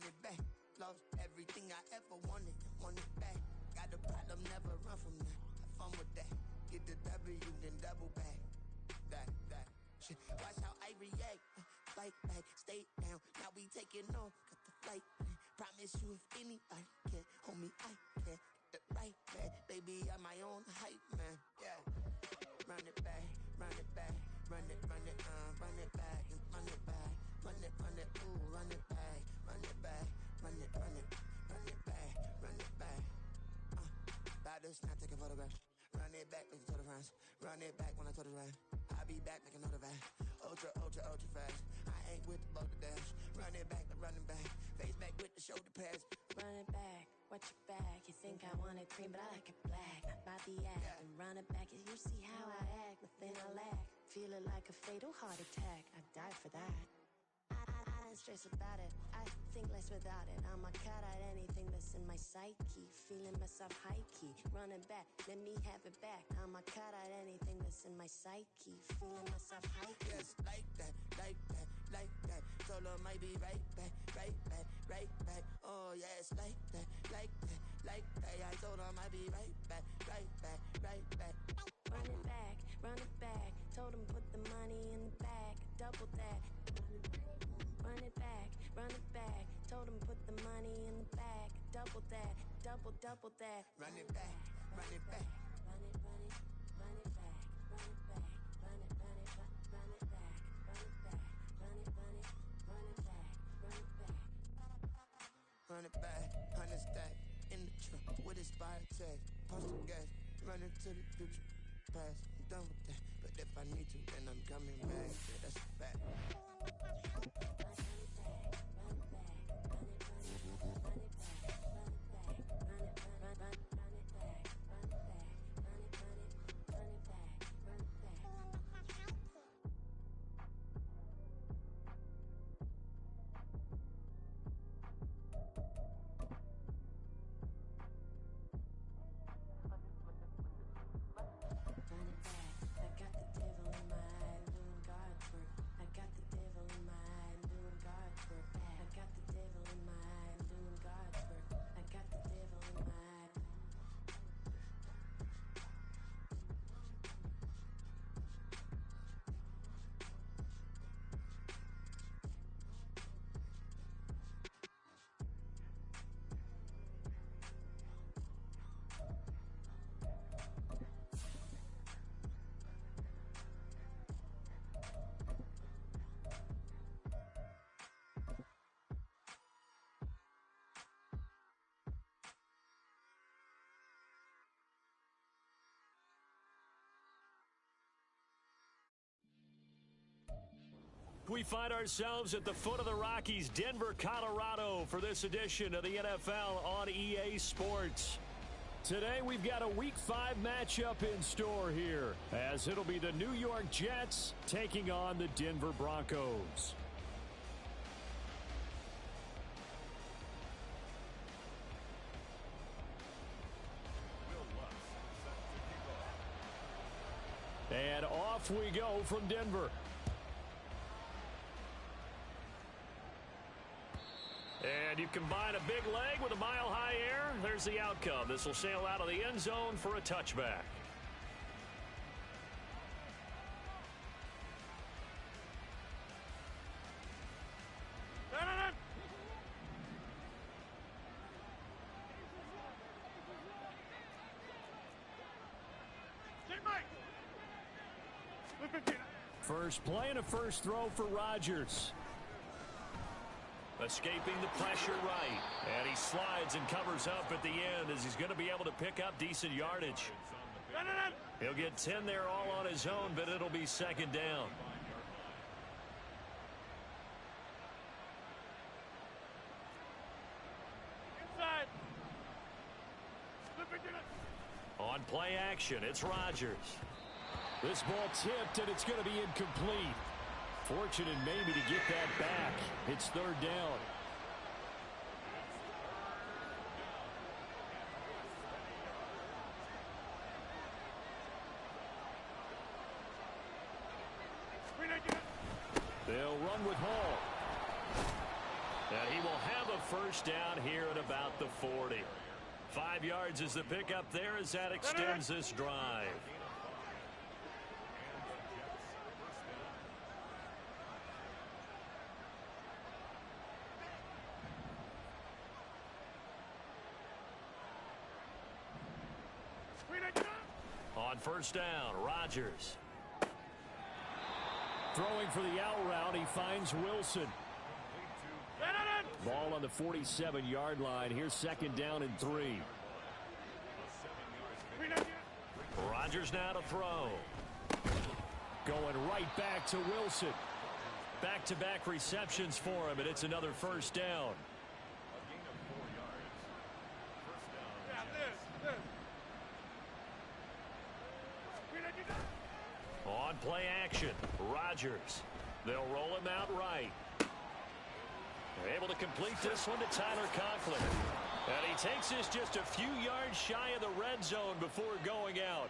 run it back. Lost everything I ever wanted it back. Got a problem, never run from that. Have fun with that. Get the W, then double back. That. Shit, watch how I react. Fight back, stay down. Now we taking off, got the flight plan. Promise you if anybody can, homie, I can. Get the right back, baby, I'm my own hype, man. Yeah. Run it back, run it back. Run it back, and run it back. Run it, ooh, run it back. Run it back, run it back, run it back. About to snap, take a photograph. Run it back, make it to the friends. Run it back when I told it right. I'll be back, make another back. Ultra fast. I ain't with the boat to dash. Run it back, running back. Face back with the shoulder pads. Run it back, watch your back. You think I want it cream, but I like it black. Body act, yeah. And run it back. You see how I act, nothing I lack. Feel it like a fatal heart attack. I'd die for that. I don't stress about it, I think less without it. I'ma cut out anything that's in my psyche. Feeling myself high-key, running back, let me have it back. I'ma cut out anything that's in my psyche. Feeling myself high-key. Yes, like that. Told her might be right back. Oh yes, like that. I told her might be right back. Run it back. Told him put the money in the bag, double that. Run it back. Told him put the money in the bag, double that, double that. Run it back. Run it back. Run it back. Run it back. Run it back. Run it back. Run it back. Run it back. 100 stack in the truck with expired tag. Pump some gas, running to the future. Past, I'm done with that. But if I need to, then I'm coming back. Yeah, that's a fact. We find ourselves at the foot of the Rockies, Denver, Colorado, for this edition of the NFL on EA Sports. Today, we've got a Week 5 matchup in store here, as it'll be the New York Jets taking on the Denver Broncos. And off we go from Denver. And you combine a big leg with a mile-high air, there's the outcome. This will sail out of the end zone for a touchback. First play and a first throw for Rodgers. Escaping the pressure right. And he slides and covers up at the end as he's going to be able to pick up decent yardage. He'll get 10 there all on his own, but it'll be second down. Inside. On play action, it's Rodgers. This ball tipped, and it's going to be incomplete. Fortunate maybe to get that back. It's third down. They'll run with Hall. And he will have a first down here at about the 40. 5 yards is the pickup there as that extends this drive. On first down, Rodgers. Throwing for the out route, he finds Wilson. Ball on the 47-yard line. Here's second down and 3. Rodgers now to throw. Going right back to Wilson. Back-to-back receptions for him, and it's another first down. On play action, Rodgers. They'll roll him out right. They're able to complete this one to Tyler Conklin. And he takes this just a few yards shy of the red zone before going out.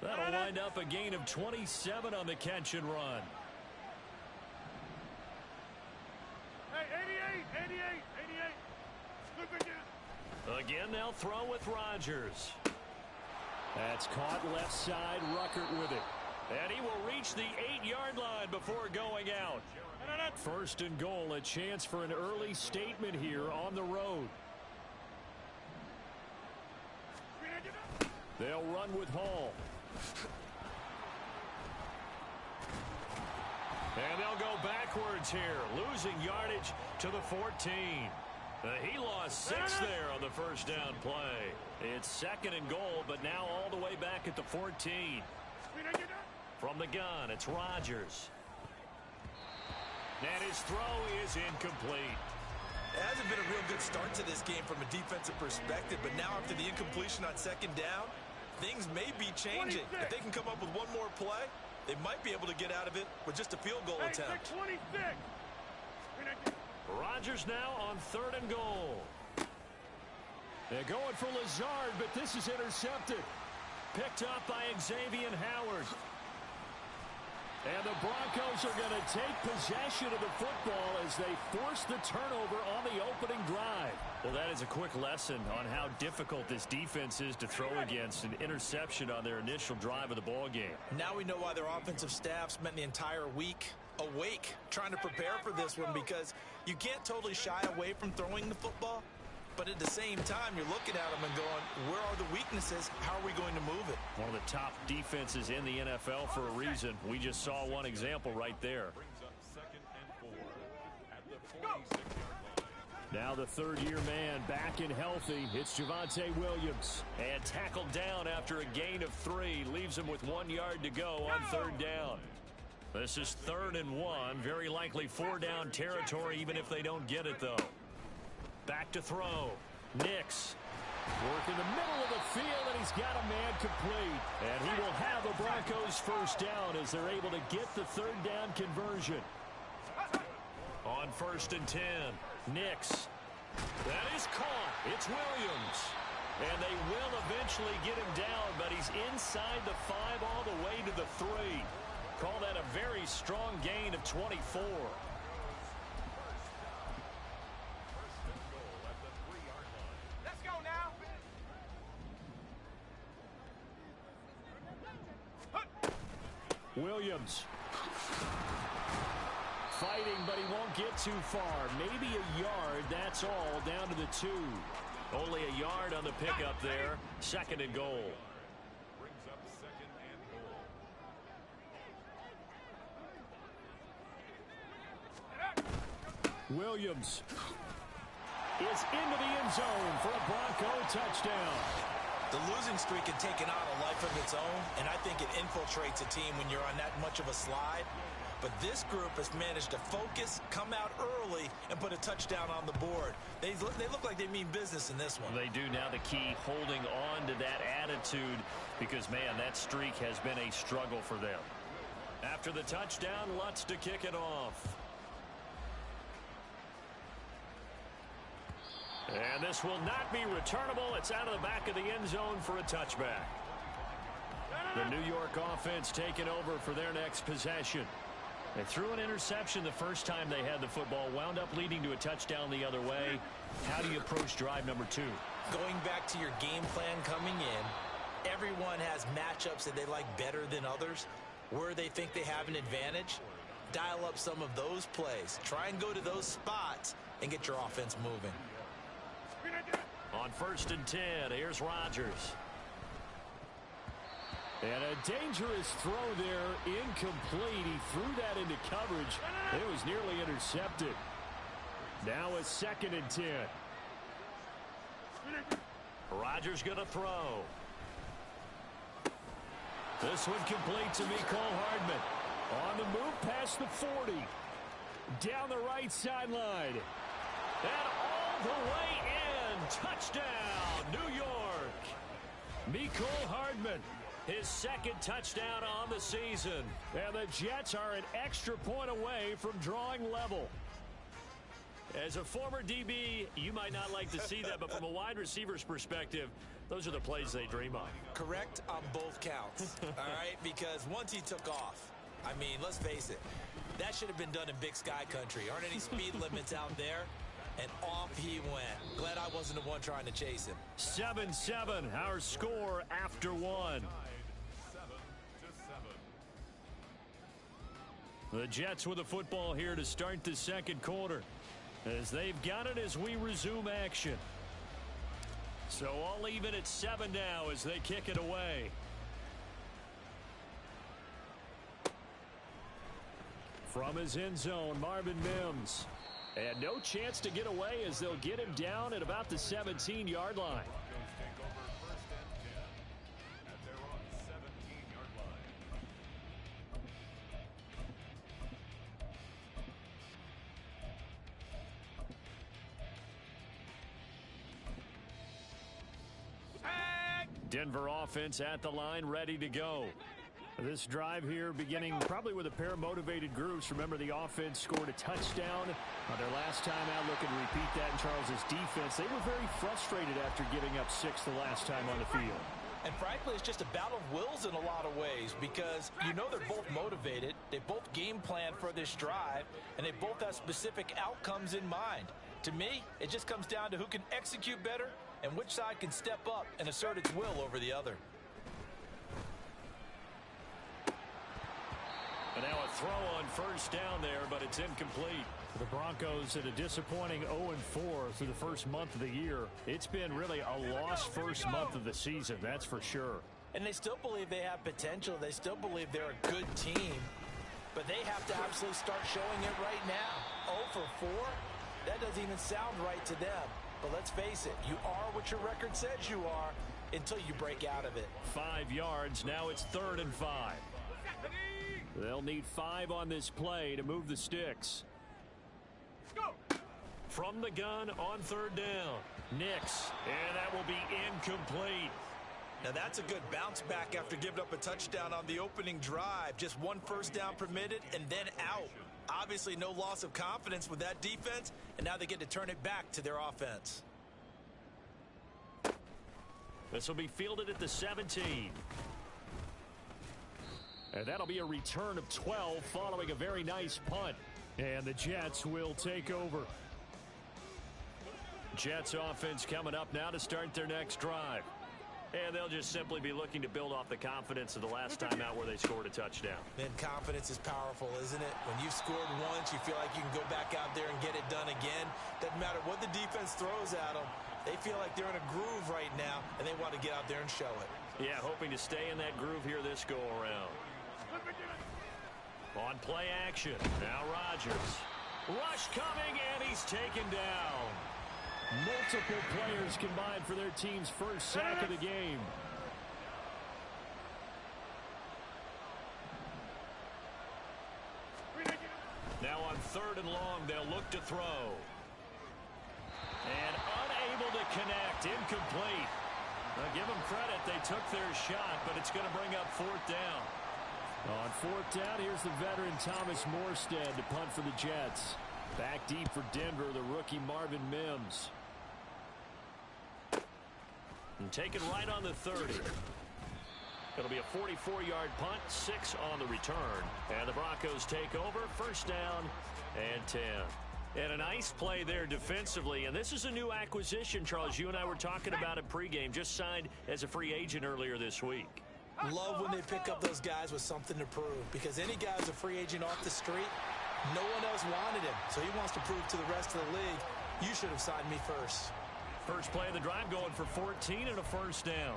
That'll wind up a gain of 27 on the catch and run. Hey, 88. Again, they'll throw with Rodgers. That's caught left side, Ruckert with it. And he will reach the 8-yard line before going out. First and goal, a chance for an early statement here on the road. They'll run with Hall. And they'll go backwards here, losing yardage to the 14. He lost 6 there on the first down play. It's second and goal, but now all the way back at the 14. From the gun, it's Rodgers. And his throw is incomplete. It hasn't been a real good start to this game from a defensive perspective, but now after the incompletion on second down, things may be changing. 26. If they can come up with one more play, they might be able to get out of it with just a field goal attempt. 26. Rodgers now on third and goal. They're going for Lazard, but this is intercepted. Picked up by Xavier Howard. And the Broncos are going to take possession of the football as they force the turnover on the opening drive. Well, that is a quick lesson on how difficult this defense is to throw against. An interception on their initial drive of the ball game. Now we know why their offensive staff spent the entire week awake trying to prepare for this one, because you can't totally shy away from throwing the football. But at the same time, you're looking at them and going, where are the weaknesses? How are we going to move it? One of the top defenses in the NFL for a reason. We just saw one example right there. Now the third-year man back and healthy. It's Javonte Williams. And tackled down after a gain of 3. Leaves him with 1 yard to go on third down. This is 3rd and 1. Very likely 4-down territory, even if they don't get it, though. Back to throw. Nix. Work in the middle of the field, and he's got a man complete. And he will have the Broncos first down as they're able to get the third down conversion. On 1st and 10, Nix. That is caught. It's Williams. And they will eventually get him down, but he's inside the 5 all the way to the 3. Call that a very strong gain of 24. Williams. Fighting, but he won't get too far. Maybe a yard, that's all, down to the 2. Only a yard on the pickup there. 2nd and goal. Brings up 2nd and goal. Williams is into the end zone for a Bronco touchdown. The losing streak had taken on a life of its own, and I think it infiltrates a team when you're on that much of a slide. But this group has managed to focus, come out early, and put a touchdown on the board. They look like they mean business in this one. They do. Now the key, holding on to that attitude, because, man, that streak has been a struggle for them. After the touchdown, Lutz to kick it off. And this will not be returnable. It's out of the back of the end zone for a touchback. The New York offense taking over for their next possession. They threw an interception the first time they had the football, wound up leading to a touchdown the other way. How do you approach drive number 2? Going back to your game plan coming in, everyone has matchups that they like better than others, where they think they have an advantage. Dial up some of those plays. Try and go to those spots and get your offense moving. On 1st and 10, here's Rodgers. And a dangerous throw there, incomplete. He threw that into coverage. It was nearly intercepted. Now a 2nd and 10. Rodgers going to throw. This one complete to Mecole Hardman. On the move past the 40. Down the right sideline. And all the way in. Touchdown, New York. Mecole Hardman. His 2nd touchdown on the season. And the Jets are an extra point away from drawing level. As a former DB, you might not like to see that, but from a wide receiver's perspective, those are the plays they dream of. Correct on both counts, all right? Because once he took off, I mean, let's face it, that should have been done in Big Sky Country. Aren't any speed limits out there? And off he went. Glad I wasn't the one trying to chase him. 7-7, our score after 1. 7-7. The Jets with the football here to start the 2nd quarter, as they've got it as we resume action. So all even at 7 now as they kick it away. From his end zone, Marvin Mims. And no chance to get away as they'll get him down at about the 17-yard line. Denver offense at the line, ready to go. This drive here beginning probably with a pair of motivated groups. Remember, the offense scored a touchdown on their last time out. Looking to repeat that in Charles's defense. They were very frustrated after giving up 6 the last time on the field. And frankly, it's just a battle of wills in a lot of ways, because you know they're both motivated. They both game plan for this drive, and they both have specific outcomes in mind. To me, it just comes down to who can execute better and which side can step up and assert its will over the other. And now a throw on 1st down there, but it's incomplete. The Broncos at a disappointing 0-4 through the first month of the year. It's been really a lost first month of the season, that's for sure. And they still believe they have potential. They still believe they're a good team. But they have to absolutely start showing it right now. 0 for 4? That doesn't even sound right to them. But let's face it, you are what your record says you are until you break out of it. 5 yards, now it's 3rd and 5. They'll need 5 on this play to move the sticks. Go. From the gun on 3rd down. Nix, and that will be incomplete. Now that's a good bounce back after giving up a touchdown on the opening drive. Just 1 first down permitted and then out. Obviously no loss of confidence with that defense, and now they get to turn it back to their offense. This will be fielded at the 17. And that'll be a return of 12 following a very nice punt. And the Jets will take over. Jets offense coming up now to start their next drive. And they'll just simply be looking to build off the confidence of the last time out where they scored a touchdown. Man, confidence is powerful, isn't it? When you've scored once, you feel like you can go back out there and get it done again. Doesn't matter what the defense throws at them. They feel like they're in a groove right now, and they want to get out there and show it. Yeah, hoping to stay in that groove here this go-around. On play action, now Rodgers. Rush coming, and he's taken down. Multiple players combined for their team's first sack of the game. Now on 3rd and long, they'll look to throw. And unable to connect, incomplete. Now give them credit, they took their shot, but it's going to bring up 4th down. On 4th down, here's the veteran Thomas Morstead to punt for the Jets. Back deep for Denver, the rookie Marvin Mims. And taken right on the 30. It'll be a 44-yard punt, 6 on the return. And the Broncos take over, first down and 10. And a nice play there defensively. And this is a new acquisition, Charles. You and I were talking about it pregame. Just signed as a free agent earlier this week. Love when they pick up those guys with something to prove. Because any guy who's a free agent off the street, no one else wanted him. So he wants to prove to the rest of the league, you should have signed me first. First play of the drive going for 14 and a first down.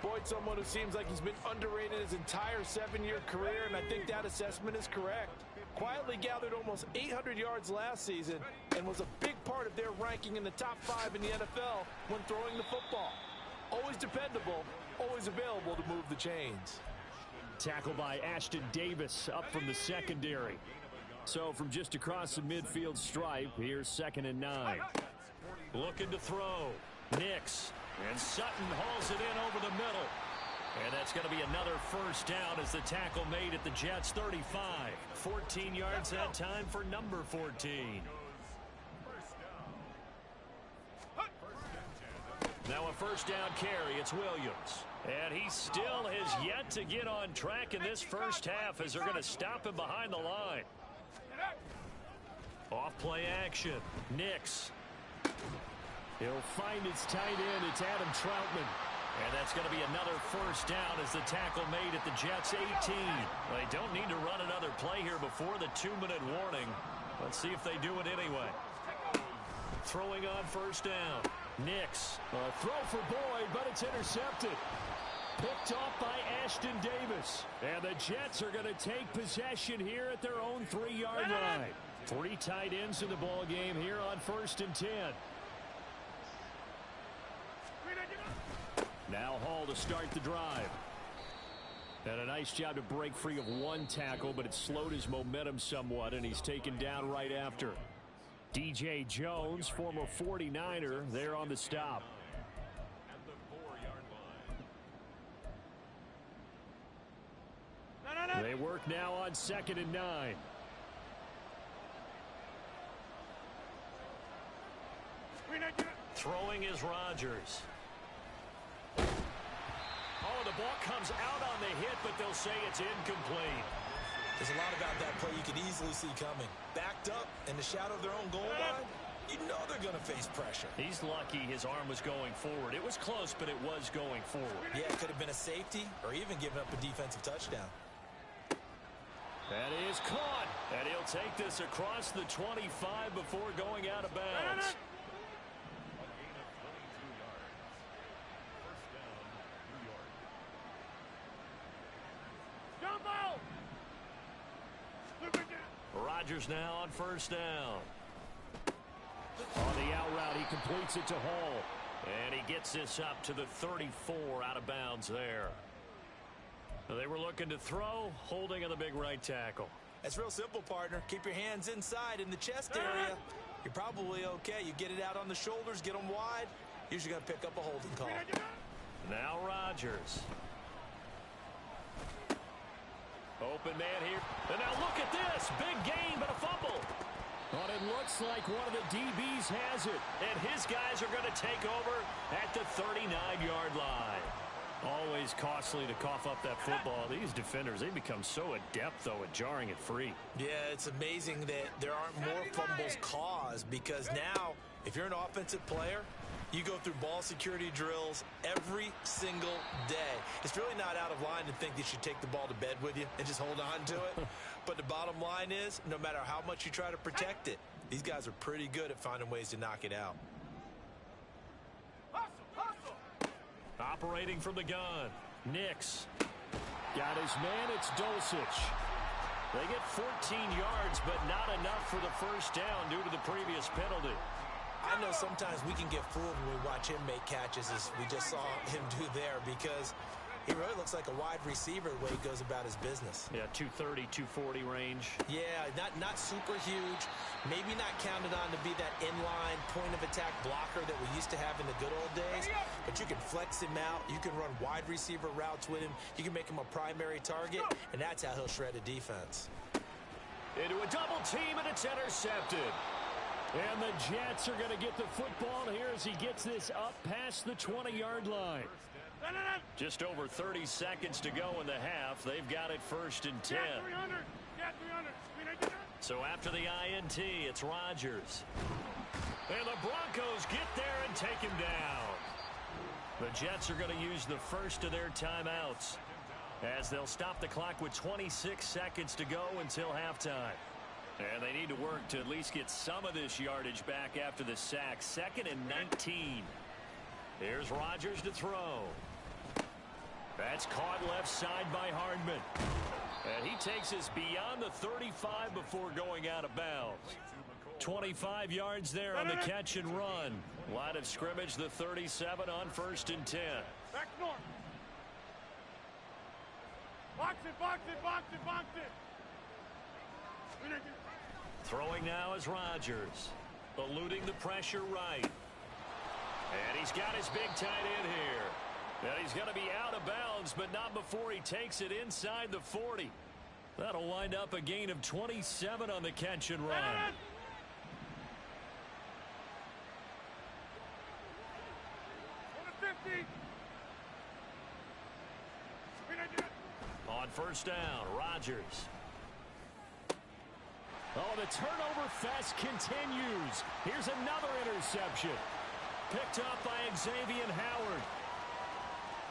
Boyd, someone who seems like he's been underrated his entire 7-year career, and I think that assessment is correct. Quietly gathered almost 800 yards last season and was a big part of their ranking in the top 5 in the NFL when throwing the football. Always dependable, always available to move the chains. Tackle by Ashton Davis up from the secondary. So from just across the midfield stripe, here's 2nd and 9. Looking to throw. Nix. And Sutton hauls it in over the middle. And that's going to be another first down as the tackle made at the Jets' 35. 14 yards that time for number 14. Now a first down carry. It's Williams. And he still has yet to get on track in this first half as they're going to stop him behind the line. Off play action. Nix. He'll find his tight end. It's Adam Troutman. And that's going to be another first down as the tackle made at the Jets' 18. They don't need to run another play here before the 2-minute warning. Let's see if they do it anyway. Throwing on first down. Nix. A throw for Boyd, but it's intercepted. Picked off by Ashton Davis. And the Jets are going to take possession here at their own 3-yard line. 3 tight ends in the ball game here on 1st and 10. Now Hall to start the drive. And a nice job to break free of one tackle, but it slowed his momentum somewhat, and he's taken down right after. DJ Jones, former 49er, there on the stop. They work now on 2nd and 9. Throwing is Rodgers. Oh, the ball comes out on the hit, but they'll say it's incomplete. There's a lot about that play you could easily see coming. Backed up in the shadow of their own goal line, you know they're going to face pressure. He's lucky his arm was going forward. It was close, but it was going forward. Yeah, it could have been a safety or even given up a defensive touchdown. That is caught. And he'll take this across the 25 before going out of bounds. Rodgers now on first down. On the out route, he completes it to Hall. And he gets this up to the 34 out of bounds there. They were looking to throw, holding on the big right tackle. It's real simple, partner. Keep your hands inside in the chest area. You're probably okay. You get it out on the shoulders, get them wide. Usually going to pick up a holding call. Now Rodgers. Open man here. And now look at this. Big gain, but a fumble. But it looks like one of the DBs has it. And his guys are going to take over at the 39-yard line. Always costly to cough up that football. These defenders, they become so adept, though, at jarring it free. Yeah, it's amazing that there aren't more fumbles caused because now, if you're an offensive player, you go through ball security drills every single day. It's really not out of line to think that you should take the ball to bed with you and just hold on to it. But the bottom line is, no matter how much you try to protect it, these guys are pretty good at finding ways to knock it out. Operating from the gun. Nix. Got his man. It's Dulcich. They get 14 yards, but not enough for the first down due to the previous penalty. I know sometimes we can get fooled when we watch him make catches as we just saw him do there because he really looks like a wide receiver the way he goes about his business. Yeah, 230, 240 range. Yeah, not super huge. Maybe not counted on to be that inline point-of-attack blocker that we used to have in the good old days. But you can flex him out. You can run wide receiver routes with him. You can make him a primary target, and that's how he'll shred a defense. Into a double team, and it's intercepted. And the Jets are going to get the football here as he gets this up past the 20-yard line. Just over 30 seconds to go in the half. They've got it 1st and 10. So after the INT, it's Rodgers. And the Broncos get there and take him down. The Jets are going to use the first of their timeouts, as they'll stop the clock with 26 seconds to go until halftime. And they need to work to at least get some of this yardage back after the sack. 2nd and 19. Here's Rodgers to throw. That's caught left side by Hardman. And he takes us beyond the 35 before going out of bounds. 25 yards there on the catch and run. Line of scrimmage, the 37 on 1st and 10. Back north. Box it, box it, box it, box it. Throwing now is Rodgers. Eluding the pressure right. And he's got his big tight end here. And he's going to be out of bounds, but not before he takes it inside the 40. That'll wind up a gain of 27 on the catch and run. On 1st down, Rodgers. Oh, the turnover fest continues. Here's another interception. Picked up by Xavier Howard.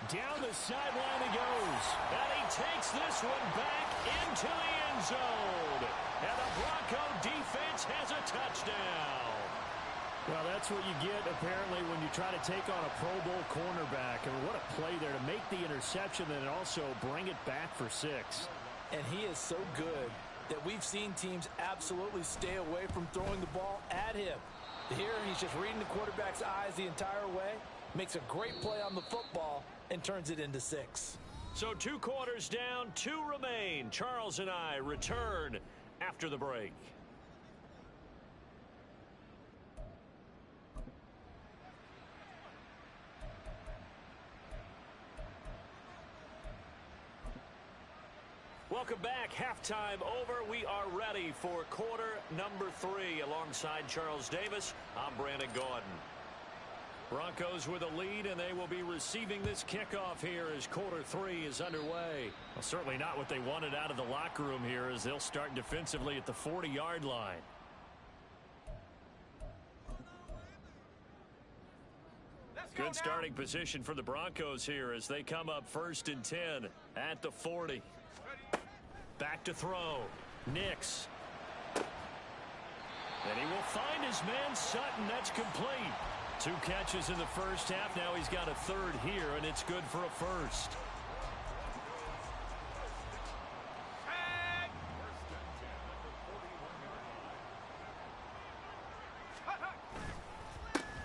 Down the sideline he goes. And he takes this one back into the end zone. And the Bronco defense has a touchdown. Well, that's what you get, apparently, when you try to take on a Pro Bowl cornerback. I mean, what a play there to make the interception and also bring it back for 6. And he is so good that we've seen teams absolutely stay away from throwing the ball at him. Here, he's just reading the quarterback's eyes the entire way, makes a great play on the football, and turns it into 6. So 2 quarters down, 2 remain. Charles and I return after the break. Welcome back. Halftime over. We are ready for quarter number 3. Alongside Charles Davis, I'm Brandon Gaudin. Broncos with a lead, and they will be receiving this kickoff here as quarter 3 is underway. Well, certainly not what they wanted out of the locker room here, as they'll start defensively at the 40-yard line. Good starting position for the Broncos here as they come up 1st and 10 at the 40. Back to throw. Nix. And he will find his man Sutton. That's complete. 2 catches in the first half. Now he's got a 3rd here, and it's good for a 1st.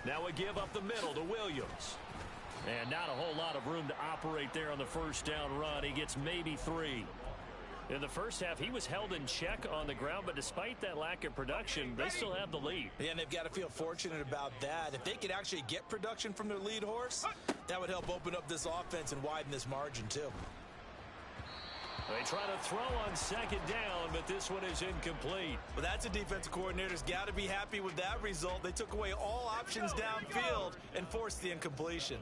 Now we give up the middle to Williams. And not a whole lot of room to operate there on the 1st down run. He gets maybe 3. In the first half, he was held in check on the ground, but despite that lack of production, they still have the lead. Yeah, and they've got to feel fortunate about that. If they could actually get production from their lead horse, that would help open up this offense and widen this margin, too. They try to throw on 2nd down, but this one is incomplete. Well, that's a defensive coordinator's got to be happy with that result. They took away all options downfield and forced the incompletion.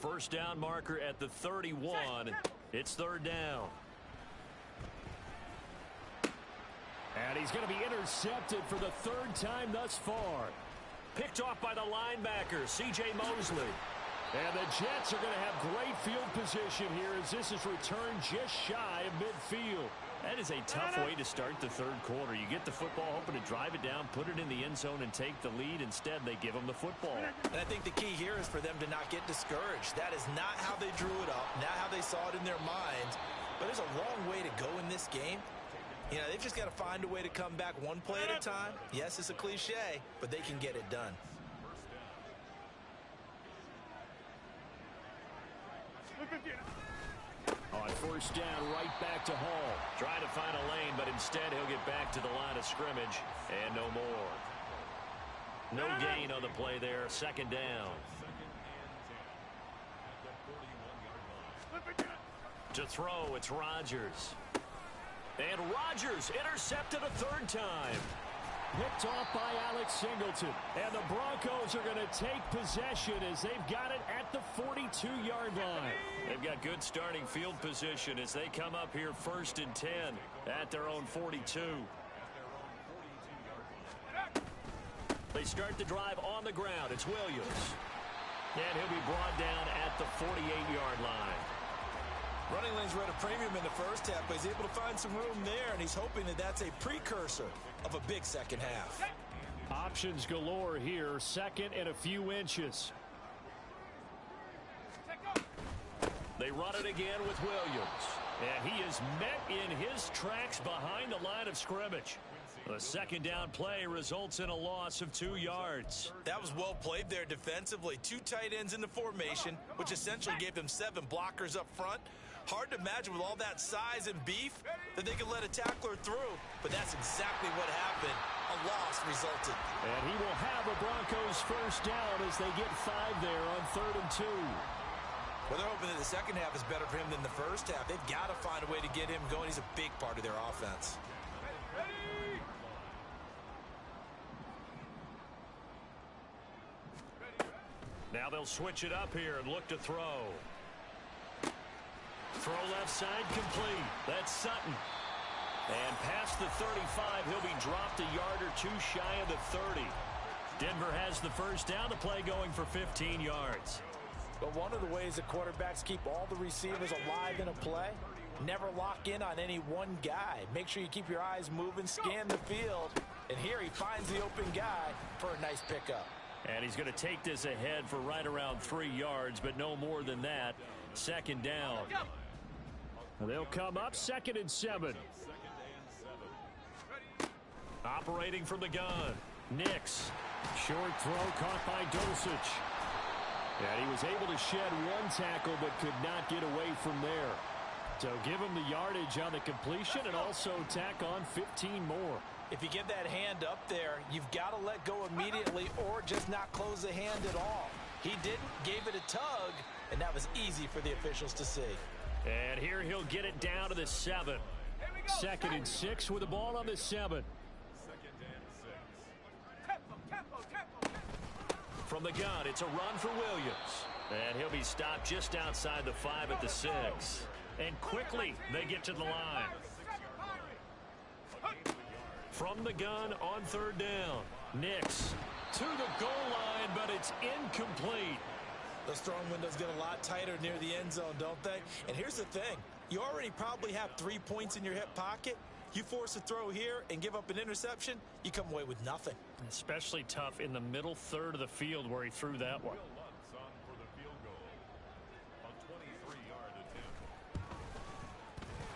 1st down marker at the 31. It's 3rd down. And he's going to be intercepted for the 3rd time thus far. Picked off by the linebacker, C.J. Mosley. And the Jets are going to have great field position here as this is returned just shy of midfield. That is a tough way to start the 3rd quarter. You get the football, hoping to drive it down, put it in the end zone, and take the lead. Instead, they give them the football. And I think the key here is for them to not get discouraged. That is not how they drew it up, not how they saw it in their minds. But there's a long way to go in this game. You know, they've just got to find a way to come back one play at a time. Yes, it's a cliche, but they can get it done. On 1st down, right back to Hall. Trying to find a lane, but instead he'll get back to the line of scrimmage, and no more. No gain on the play there. 2nd down. To throw, it's Rodgers. And Rodgers intercepted a 3rd time. picked off by Alex Singleton. And the Broncos are going to take possession as they've got it at the 42-yard line. They've got good starting field position as they come up here 1st and 10 at their own 42. They start the drive on the ground. It's Williams. And he'll be brought down at the 48-yard line. Running lanes were at a premium in the first half, but he's able to find some room there, and he's hoping that that's a precursor of a big second half. Options galore here. Second and a few inches. They run it again with Williams. And he is met in his tracks behind the line of scrimmage. The second down play results in a loss of 2 yards. That was well played there defensively. 2 tight ends in the formation, which essentially gave them 7 blockers up front. Hard to imagine with all that size and beef that they could let a tackler through, but that's exactly what happened. A loss resulted. And he will have a Broncos first down as they get 5 there on 3rd and 2. Well, they're hoping that the second half is better for him than the first half. They've got to find a way to get him going. He's a big part of their offense. Now they'll switch it up here and look to throw. Throw left side complete. That's Sutton. And past the 35, he'll be dropped a yard or 2 shy of the 30. Denver has the first down. The play going for 15 yards. But one of the ways that quarterbacks keep all the receivers alive in a play, never lock in on any one guy. Make sure you keep your eyes moving, scan the field. And here he finds the open guy for a nice pickup. And he's going to take this ahead for right around 3 yards, but no more than that. Second down. They'll come up 2nd and 7. Operating from the gun. Nix. Short throw caught by Dulcich. And he was able to shed 1 tackle but could not get away from there. So give him the yardage on the completion and also tack on 15 more. If you get that hand up there, you've got to let go immediately or just not close the hand at all. He didn't, gave it a tug, and that was easy for the officials to see. And here he'll get it down to the 7. 2nd and 6 with the ball on the 7. From the gun, it's a run for Williams. And he'll be stopped just outside the 5 at the 6. And quickly, they get to the line. From the gun on 3rd down. Nix to the goal line, but it's incomplete. Those throwing windows get a lot tighter near the end zone, don't they? And here's the thing. You already probably have 3 points in your hip pocket. You force a throw here and give up an interception, you come away with nothing. Especially tough in the middle 3rd of the field where he threw that one.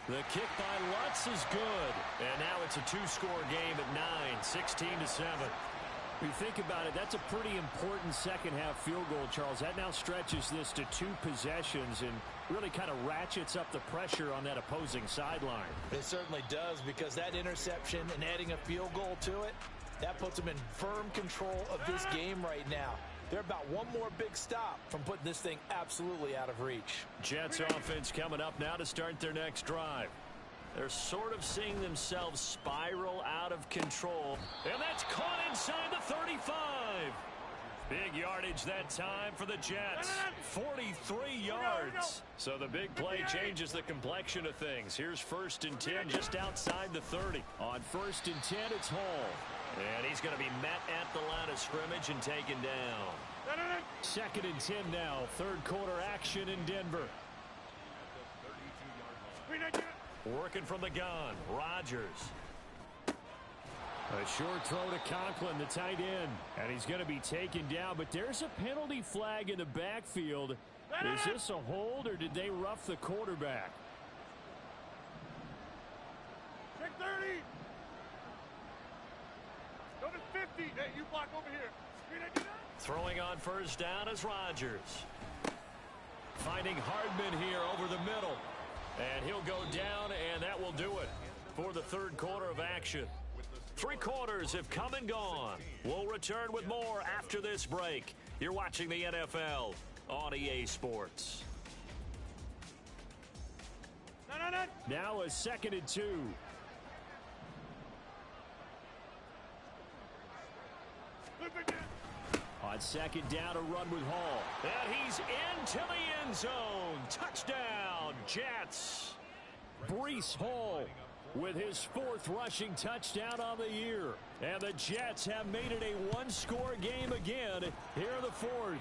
The kick by Lutz is good. And now it's a 2-score game at 9, 16-7. When you think about it, that's a pretty important second-half field goal, Charles. That now stretches this to 2 possessions and really kind of ratchets up the pressure on that opposing sideline. It certainly does, because that interception and adding a field goal to it, that puts them in firm control of this game right now. They're about 1 more big stop from putting this thing absolutely out of reach. Jets offense coming up now to start their next drive. They're sort of seeing themselves spiral out of control. And that's caught inside the 35. Big yardage that time for the Jets. 43 yards. So the big play changes the complexion of things. Here's 1st and 10 just outside the 30. On 1st and 10, it's Hall. And he's going to be met at the line of scrimmage and taken down. 2nd and 10 now. 3rd quarter action in Denver. Working from the gun. Rodgers. A short throw to Conklin, the tight end. And he's going to be taken down, but there's a penalty flag in the backfield. Is this a hold, or did they rough the quarterback? Check 30. Go to 50. Hey, you block over here. Throwing on 1st down is Rodgers. Finding Hardman here over the middle. And he'll go down, and that will do it for the 3rd quarter of action. 3 quarters have come and gone. We'll return with more after this break. You're watching the NFL on EA Sports. Now a 2nd and 2. On second down, a run with Hall. And he's into the end zone. Touchdown, Jets. Breece Hall with his 4th rushing touchdown on the year. And the Jets have made it a one-score game again here in the 4th.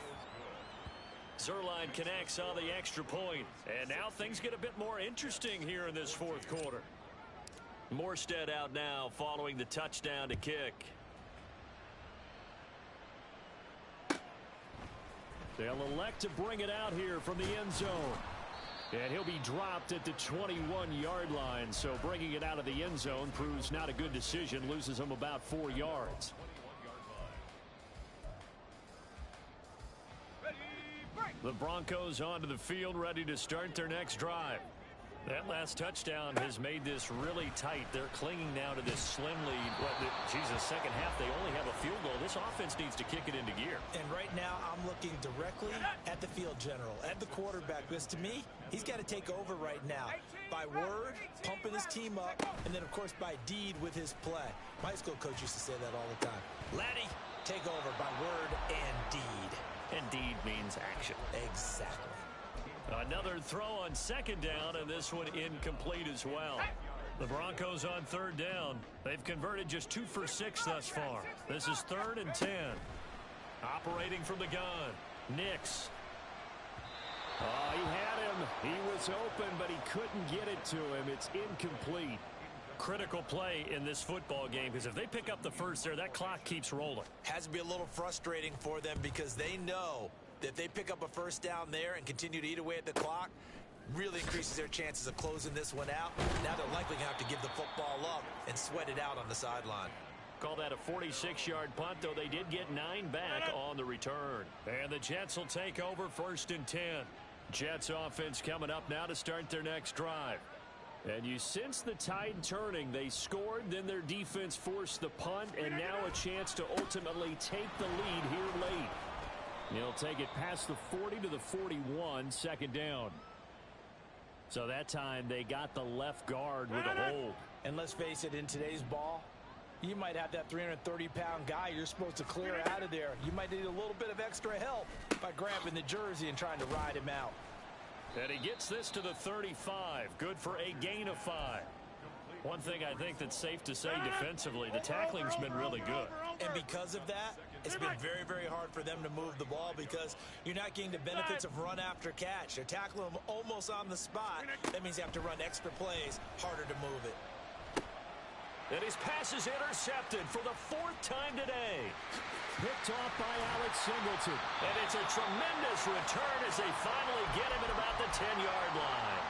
Zerline connects on the extra point. And now things get a bit more interesting here in this 4th quarter. Morstead out now following the touchdown to kick. They'll elect to bring it out here from the end zone. And he'll be dropped at the 21-yard line. So bringing it out of the end zone proves not a good decision. Loses him about 4 yards. The Broncos onto the field, ready to start their next drive. That last touchdown has made this really tight. They're clinging now to this slim lead. Jesus, second half, they only have a field goal. This offense needs to kick it into gear. And right now, I'm looking directly at the field general, at the quarterback. Because to me, he's got to take over right now. By word, pumping his team up, and then, of course, by deed with his play. My high school coach used to say that all the time. Laddie, take over by word and deed. And deed means action. Exactly. Another throw on second down, and this one incomplete as well. The Broncos on third down. They've converted just 2 for 6 thus far. This is 3rd and 10. Operating from the gun. Nix. Oh, he had him. He was open, but he couldn't get it to him. It's incomplete. Critical play in this football game, because if they pick up the first there, that clock keeps rolling. Has to be a little frustrating for them because they know that if they pick up a first down there and continue to eat away at the clock, really increases their chances of closing this one out. Now they're likely going to have to give the football up and sweat it out on the sideline. Call that a 46-yard punt, though they did get 9 back on the return. And the Jets will take over 1st and 10. Jets offense coming up now to start their next drive. And you sense the tide turning. They scored, then their defense forced the punt, and now a chance to ultimately take the lead here late. He'll take it past the 40 to the 41, 2nd down. So that time they got the left guard with a hold. And let's face it, in today's ball, you might have that 330-pound guy you're supposed to clear out of there. You might need a little bit of extra help by grabbing the jersey and trying to ride him out. And he gets this to the 35. Good for a gain of 5. One thing I think that's safe to say defensively, the tackling's been really good. And because of that, it's been very, very hard for them to move the ball because you're not getting the benefits of run after catch. They're tackling them almost on the spot. That means you have to run extra plays, harder to move it. And his pass is intercepted for the 4th time today. Picked off by Alex Singleton. And it's a tremendous return as they finally get him at about the 10-yard line.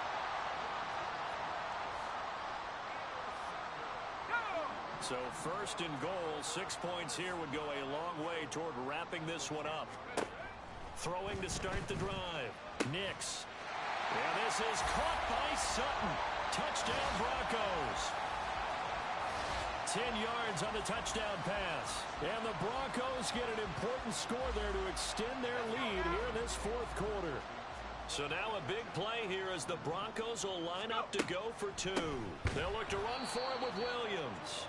So 1st and goal, 6 points here would go a long way toward wrapping this one up. Throwing to start the drive. Nix. And this is caught by Sutton. Touchdown Broncos. 10 yards on the touchdown pass. And the Broncos get an important score there to extend their lead here in this 4th quarter. So now a big play here as the Broncos will line up to go for 2. They'll look to run for it with Williams.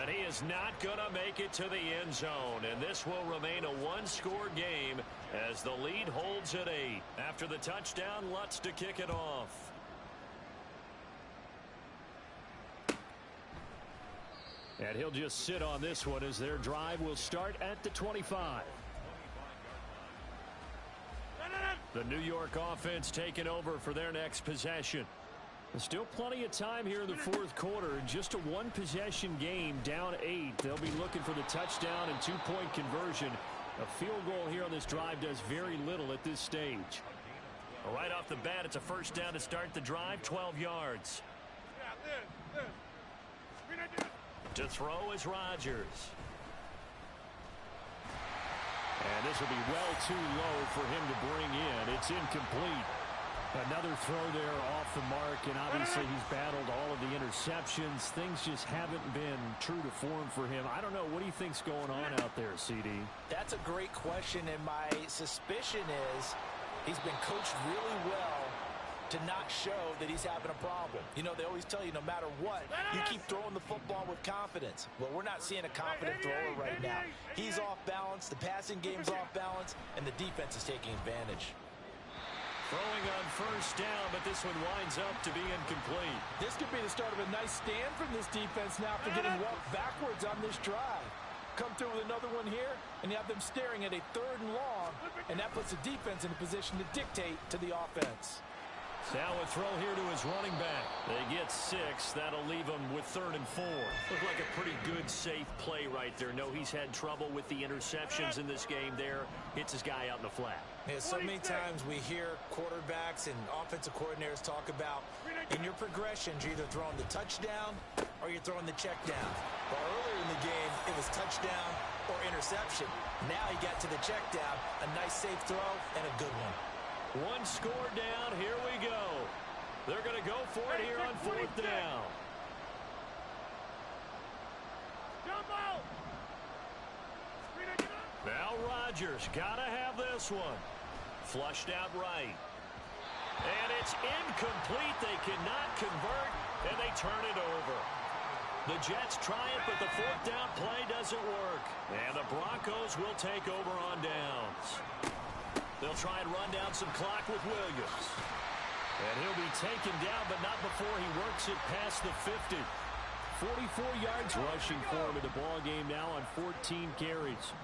And he is not going to make it to the end zone. And this will remain a one-score game as the lead holds at 8. After the touchdown, Lutz to kick it off. And he'll just sit on this one as their drive will start at the 25. The New York offense taking over for their next possession. There's still plenty of time here in the 4th quarter. Just a one-possession game, down 8. They'll be looking for the touchdown and 2-point conversion. A field goal here on this drive does very little at this stage. Right off the bat, it's a 1st down to start the drive, 12 yards. To throw is Rodgers. And this will be well too low for him to bring in. It's incomplete. Another throw there off the mark, and obviously he's battled all of the interceptions. Things just haven't been true to form for him. I don't know. What do you think's going on out there, CD? That's a great question, and my suspicion is he's been coached really well to not show that he's having a problem. You know, they always tell you no matter what, you keep throwing the football with confidence. Well, we're not seeing a confident thrower right now. He's off balance, the passing game's off balance, and the defense is taking advantage. Throwing on first down, but this one winds up to be incomplete. This could be the start of a nice stand from this defense now for getting walked backwards on this drive. Come through with another one here, and you have them staring at a 3rd and long, and that puts the defense in a position to dictate to the offense. Now a throw here to his running back. They get 6. That'll leave him with 3rd and 4. Looked like a pretty good, safe play right there. No, he's had trouble with the interceptions in this game there. Hits his guy out in the flat. Yeah, so many times we hear quarterbacks and offensive coordinators talk about in your progressions, you're either throwing the touchdown or you're throwing the check down. Well, earlier in the game, it was touchdown or interception. Now he got to the check down, a nice safe throw, and a good one. One score down. Here we go. They're going to go for it here on 4th down. Now Rodgers got to have this one. Flushed out right. And it's incomplete. They cannot convert, and they turn it over. The Jets try it, but the 4th down play doesn't work. And the Broncos will take over on downs. They'll try and run down some clock with Williams. And he'll be taken down, but not before he works it past the 50. 44 yards rushing for him in the ball game now on 14 carries.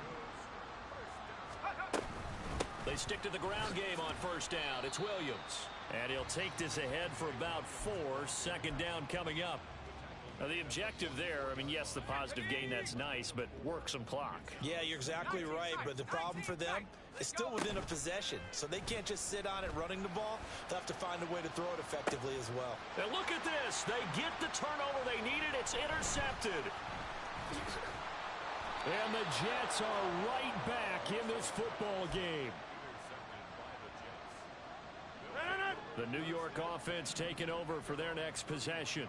They stick to the ground game on first down. It's Williams. And he'll take this ahead for about 4. 2nd down coming up. Now the objective there, I mean, yes, the positive gain, that's nice, but work some clock. Yeah, you're exactly right, but the problem for them is still within a possession, so they can't just sit on it running the ball. They'll have to find a way to throw it effectively as well. Now look at this. They get the turnover they needed. It's intercepted. And the Jets are right back in this football game. The New York offense taking over for their next possession.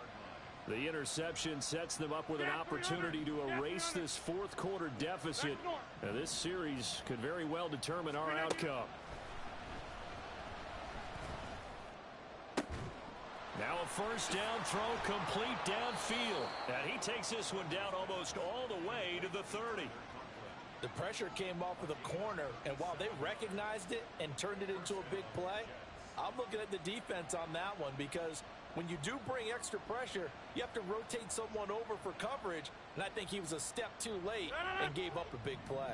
The interception sets them up with an opportunity to erase this 4th quarter deficit. Now, this series could very well determine our outcome. Now a first down throw complete downfield. And he takes this one down almost all the way to the 30. The pressure came off of the corner, and while they recognized it and turned it into a big play, I'm looking at the defense on that one because when you do bring extra pressure, you have to rotate someone over for coverage, and I think he was a step too late and gave up a big play.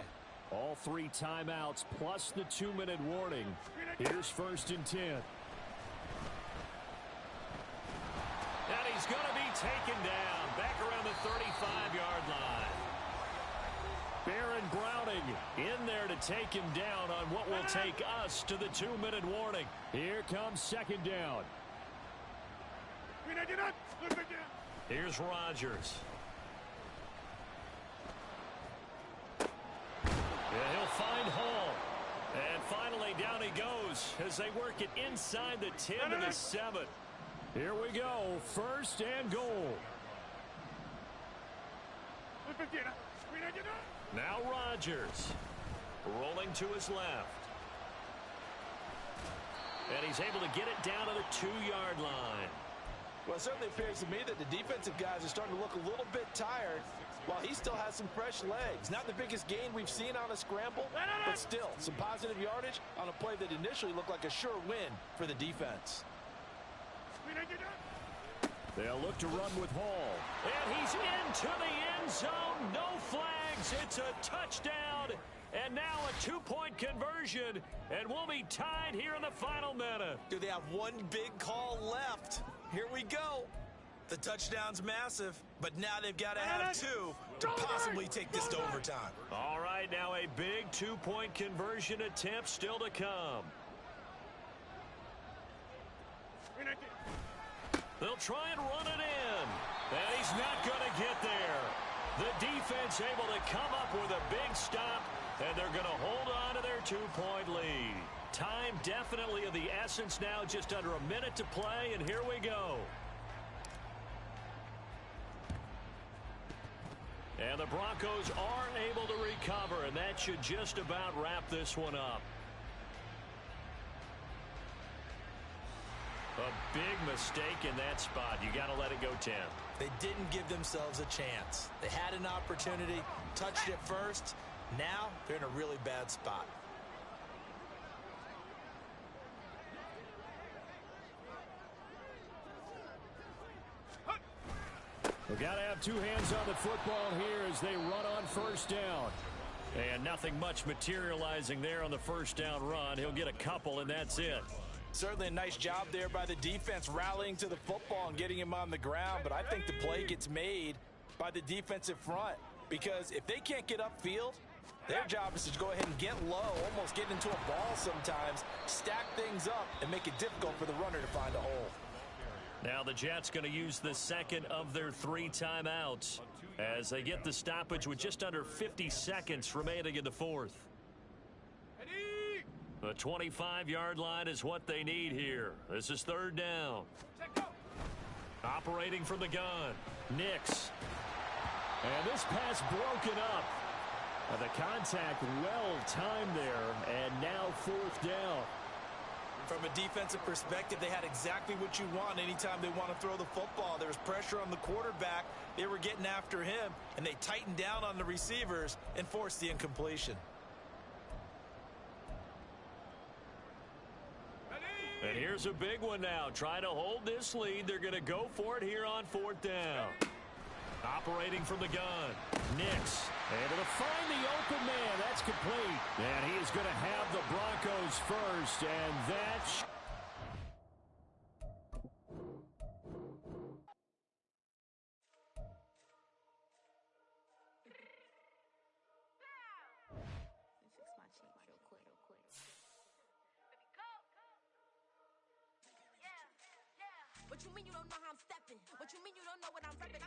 All 3 timeouts plus the 2-minute warning. Here's 1st and 10. And he's going to be taken down back around the 35-yard line. Baron Browning in there to take him down on what will take us to the 2-minute warning. Here comes 2nd down. Here's Rodgers. Yeah, he'll find Hall. And finally down he goes as they work it inside the 10 to the 7. Here we go. 1st and goal. Now Rodgers rolling to his left. And he's able to get it down to the 2-yard line. Well, it certainly appears to me that the defensive guys are starting to look a little bit tired while he still has some fresh legs. Not the biggest gain we've seen on a scramble, but still some positive yardage on a play that initially looked like a sure win for the defense. They'll look to run with Hall. And he's into the end zone. No flags. It's a touchdown. And now a 2-point conversion. And we'll be tied here in the final minute. Do they have one big call left? Here we go. The touchdown's massive, but now they've got to have 2 to possibly take this to overtime. All right, now a big 2-point conversion attempt still to come. They'll try and run it in. And he's not going to get there. The defense able to come up with a big stop, and they're going to hold on to their 2-point lead. Time definitely of the essence now, just under a minute to play, and here we go. And the Broncos are able to recover, and that should just about wrap this one up. A big mistake in that spot. You got to let it go 10. They didn't give themselves a chance. They had an opportunity, touched it first. Now they're in a really bad spot. We've got to have two hands on the football here as they run on first down. And nothing much materializing there on the first down run. He'll get a couple, and that's it. Certainly a nice job there by the defense rallying to the football and getting him on the ground. But I think the play gets made by the defensive front, because if they can't get upfield, their job is to go ahead and get low, almost get into a ball sometimes, stack things up, and make it difficult for the runner to find a hole. Now the Jets going to use the second of their 3 timeouts as they get the stoppage with just under 50 seconds remaining in the fourth. The 25-yard line is what they need here. This is third down. Operating from the gun, Nix. And this pass broken up. The contact well timed there, and now fourth down. From a defensive perspective, they had exactly what you want anytime they want to throw the football. There was pressure on the quarterback. They were getting after him, and they tightened down on the receivers and forced the incompletion. And here's a big one now. Trying to hold this lead. They're going to go for it here on fourth down. Operating from the gun, Nix. Able to find the open man. That's complete. And he is going to have the Broncos first. And that's... What you mean you don't know how I'm stepping? What you mean you don't know what I'm repping?